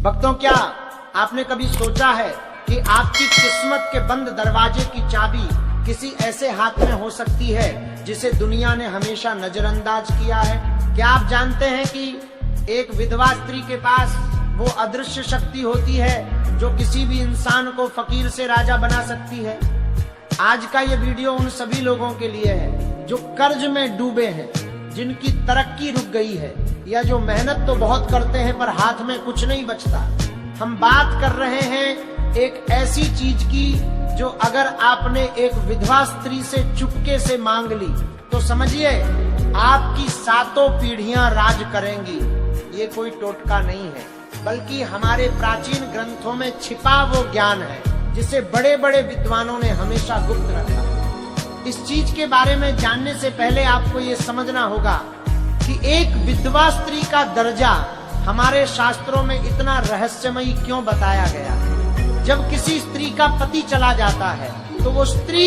भक्तों, क्या आपने कभी सोचा है कि आपकी किस्मत के बंद दरवाजे की चाबी किसी ऐसे हाथ में हो सकती है जिसे दुनिया ने हमेशा नजरअंदाज किया है? क्या आप जानते हैं कि एक विधवा स्त्री के पास वो अदृश्य शक्ति होती है जो किसी भी इंसान को फकीर से राजा बना सकती है? आज का ये वीडियो उन सभी लोगों के लिए है जो कर्ज में डूबे हैं, जिनकी तरक्की रुक गई है, या जो मेहनत तो बहुत करते हैं पर हाथ में कुछ नहीं बचता। हम बात कर रहे हैं एक ऐसी चीज की जो अगर आपने एक विधवा स्त्री से चुपके से मांग ली तो समझिए आपकी सातों पीढ़ियां राज करेंगी। ये कोई टोटका नहीं है, बल्कि हमारे प्राचीन ग्रंथों में छिपा वो ज्ञान है जिसे बड़े बड़े विद्वानों ने हमेशा गुप्त रखा। इस चीज के बारे में जानने से पहले आपको ये समझना होगा कि एक विधवा स्त्री का दर्जा हमारे शास्त्रों में इतना रहस्यमयी क्यों बताया गया है। जब किसी स्त्री का पति चला जाता है तो वो स्त्री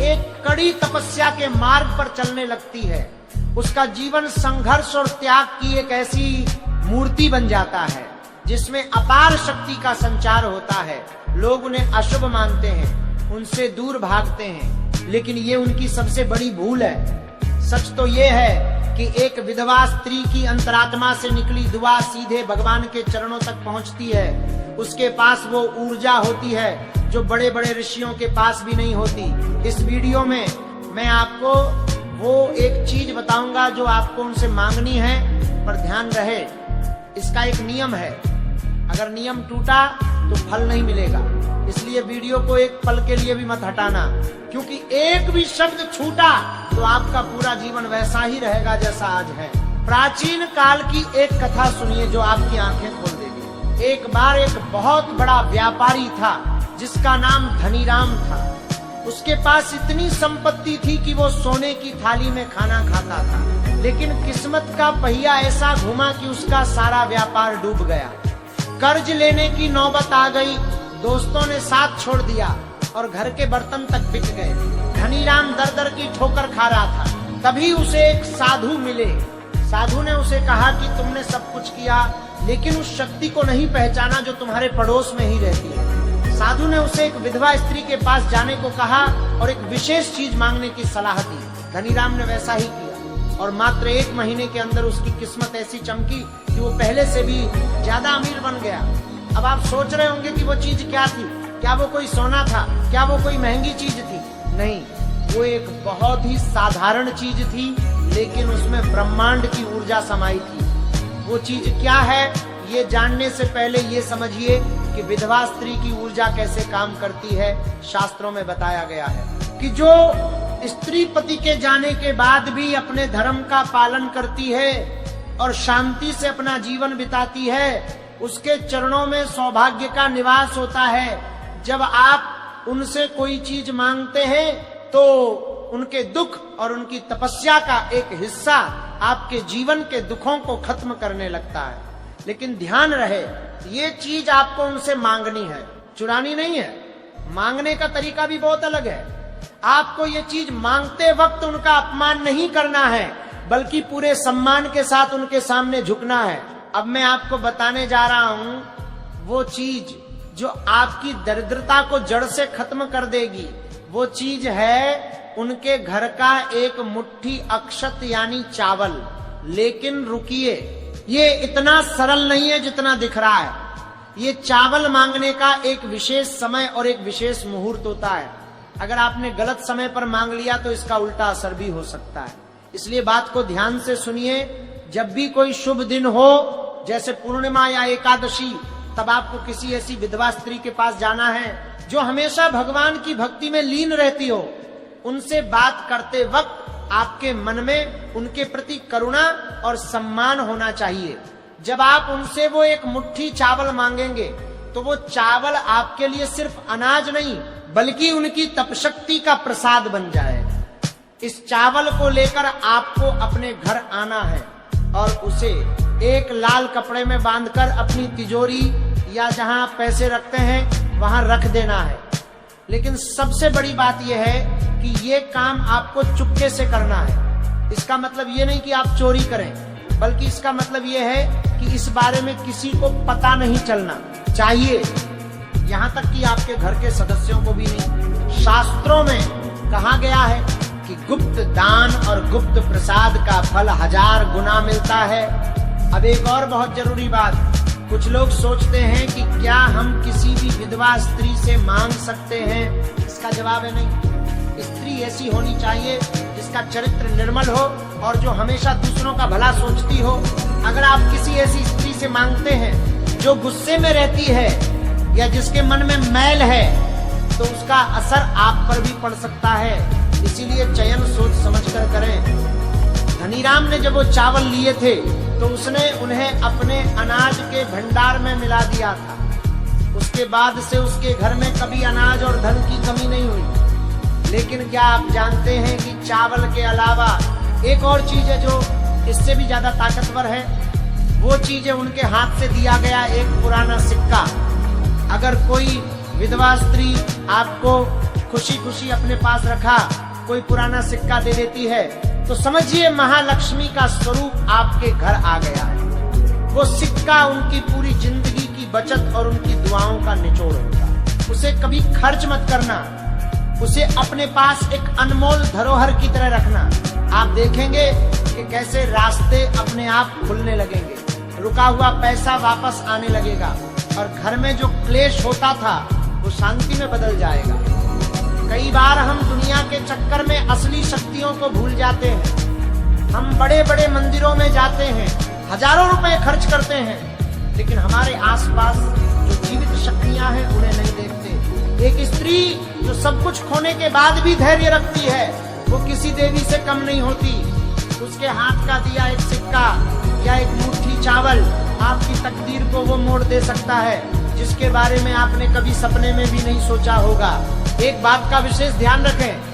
एक कड़ी तपस्या के मार्ग पर चलने लगती है। उसका जीवन संघर्ष और त्याग की एक ऐसी मूर्ति बन जाता है जिसमें अपार शक्ति का संचार होता है। लोग उन्हें अशुभ मानते हैं, उनसे दूर भागते हैं, लेकिन ये उनकी सबसे बड़ी भूल है। सच तो ये है कि एक विधवा स्त्री की अंतरात्मा से निकली दुआ सीधे भगवान के चरणों तक पहुंचती है। उसके पास वो ऊर्जा होती है जो बड़े बड़े ऋषियों के पास भी नहीं होती। इस वीडियो में मैं आपको वो एक चीज बताऊंगा जो आपको उनसे मांगनी है, पर ध्यान रहे इसका एक नियम है। अगर नियम टूटा तो फल नहीं मिलेगा, इसलिए वीडियो को एक पल के लिए भी मत हटाना, क्योंकि एक भी शब्द छूटा तो आपका पूरा जीवन वैसा ही रहेगा जैसा आज है। प्राचीन काल की एक कथा सुनिए जो आपकी आंखें खोल देगी। एक बार एक बहुत बड़ा व्यापारी था जिसका नाम धनीराम था। उसके पास इतनी संपत्ति थी कि वो सोने की थाली में खाना खाता था, लेकिन किस्मत का पहिया ऐसा घुमा कि उसका सारा व्यापार डूब गया। कर्ज लेने की नौबत आ गई, दोस्तों ने साथ छोड़ दिया और घर के बर्तन तक बिक गए। धनीराम दर दर की ठोकर खा रहा था। तभी उसे एक साधु मिले। साधु ने उसे कहा कि तुमने सब कुछ किया लेकिन उस शक्ति को नहीं पहचाना जो तुम्हारे पड़ोस में ही रहती है। साधु ने उसे एक विधवा स्त्री के पास जाने को कहा और एक विशेष चीज मांगने की सलाह दी। धनीराम ने वैसा ही किया और मात्र 1 महीने के अंदर उसकी किस्मत ऐसी चमकी कि वो पहले से भी ज्यादा अमीर बन गया। अब आप सोच रहे होंगे कि वो चीज क्या थी? क्या वो कोई सोना था? क्या वो कोई महंगी चीज थी? नहीं, वो एक बहुत ही साधारण चीज थी, लेकिन उसमें ब्रह्मांड की ऊर्जा समाई थी। वो चीज क्या है ये जानने से पहले ये समझिए कि विधवा स्त्री की ऊर्जा कैसे काम करती है। शास्त्रों में बताया गया है कि जो स्त्री पति के जाने के बाद भी अपने धर्म का पालन करती है और शांति से अपना जीवन बिताती है, उसके चरणों में सौभाग्य का निवास होता है। जब आप उनसे कोई चीज मांगते हैं तो उनके दुख और उनकी तपस्या का एक हिस्सा आपके जीवन के दुखों को खत्म करने लगता है। लेकिन ध्यान रहे, ये चीज आपको उनसे मांगनी है, चुरानी नहीं है। मांगने का तरीका भी बहुत अलग है। आपको ये चीज मांगते वक्त उनका अपमान नहीं करना है, बल्कि पूरे सम्मान के साथ उनके सामने झुकना है। अब मैं आपको बताने जा रहा हूं वो चीज जो आपकी दरिद्रता को जड़ से खत्म कर देगी। वो चीज है उनके घर का एक मुट्ठी अक्षत यानी चावल। लेकिन रुकिए, ये इतना सरल नहीं है जितना दिख रहा है। ये चावल मांगने का एक विशेष समय और एक विशेष मुहूर्त होता है। अगर आपने गलत समय पर मांग लिया तो इसका उल्टा असर भी हो सकता है। इसलिए बात को ध्यान से सुनिए। जब भी कोई शुभ दिन हो, जैसे पूर्णिमा या एकादशी, तब आपको किसी ऐसी विधवा स्त्री के पास जाना है जो हमेशा भगवान की भक्ति में लीन रहती हो। उनसे बात करते वक्त आपके मन में उनके प्रति करुणा और सम्मान होना चाहिए। जब आप उनसे वो एक मुट्ठी चावल मांगेंगे तो वो चावल आपके लिए सिर्फ अनाज नहीं बल्कि उनकी तपशक्ति का प्रसाद बन जाए। इस चावल को लेकर आपको अपने घर आना है और उसे एक लाल कपड़े में बांधकर अपनी तिजोरी या जहां आप पैसे रखते हैं वहां रख देना है। लेकिन सबसे बड़ी बात यह है कि ये काम आपको चुपके से करना है। इसका मतलब ये नहीं कि आप चोरी करें, बल्कि इसका मतलब ये है कि कि इस बारे में किसी को पता नहीं चलना चाहिए, यहाँ तक कि आपके घर के सदस्यों को भी नहीं। शास्त्रों में कहा गया है कि गुप्त दान और गुप्त प्रसाद का फल 1000 गुना मिलता है। अब एक और बहुत जरूरी बात, कुछ लोग सोचते हैं कि क्या हम किसी भी विधवा स्त्री से मांग सकते हैं? इसका जवाब है नहीं। स्त्री ऐसी होनी चाहिए जिसका चरित्र निर्मल हो और जो हमेशा दूसरों का भला सोचती हो। अगर आप किसी ऐसी स्त्री से मांगते हैं जो गुस्से में रहती है या जिसके मन में मैल है, तो उसका असर आप पर भी पड़ सकता है। इसीलिए चयन सोच समझकर करें। धनीराम ने जब वो चावल लिए थे तो उसने उन्हें अपने अनाज के भंडार में मिला दिया था। उसके बाद से उसके घर में कभी अनाज और धन की कमी नहीं हुई। लेकिन क्या आप जानते हैं कि चावल के अलावा एक और चीज है जो इससे भी ज्यादा ताकतवर है? वो चीज है उनके हाथ से दिया गया एक पुराना सिक्का। अगर कोई विधवा स्त्री आपको खुशी खुशी अपने पास रखा कोई पुराना सिक्का दे देती है, तो समझिए महालक्ष्मी का स्वरूप आपके घर आ गया है। वो सिक्का उनकी पूरी जिंदगी की बचत और उनकी दुआओं का निचोड़ होगा। उसे कभी खर्च मत करना, उसे अपने पास एक अनमोल धरोहर की तरह रखना। आप देखेंगे कि कैसे रास्ते अपने आप खुलने लगेंगे, रुका हुआ पैसा वापस आने लगेगा और घर में जो क्लेश होता था वो शांति में बदल जाएगा। कई बार हम दुनिया के चक्कर में असली शक्तियों को भूल जाते हैं। हम बड़े बड़े मंदिरों में जाते हैं, हजारों रुपए खर्च करते हैं, लेकिन हमारे आसपास जो जीवित शक्तियां हैं उन्हें नहीं देखते। एक स्त्री जो सब कुछ खोने के बाद भी धैर्य रखती है, वो किसी देवी से कम नहीं होती। उसके हाथ का दिया एक सिक्का या एक मुट्ठी चावल आपकी तकदीर को वो मोड़ दे सकता है, जिसके बारे में आपने कभी सपने में भी नहीं सोचा होगा। एक बात का विशेष ध्यान रखें,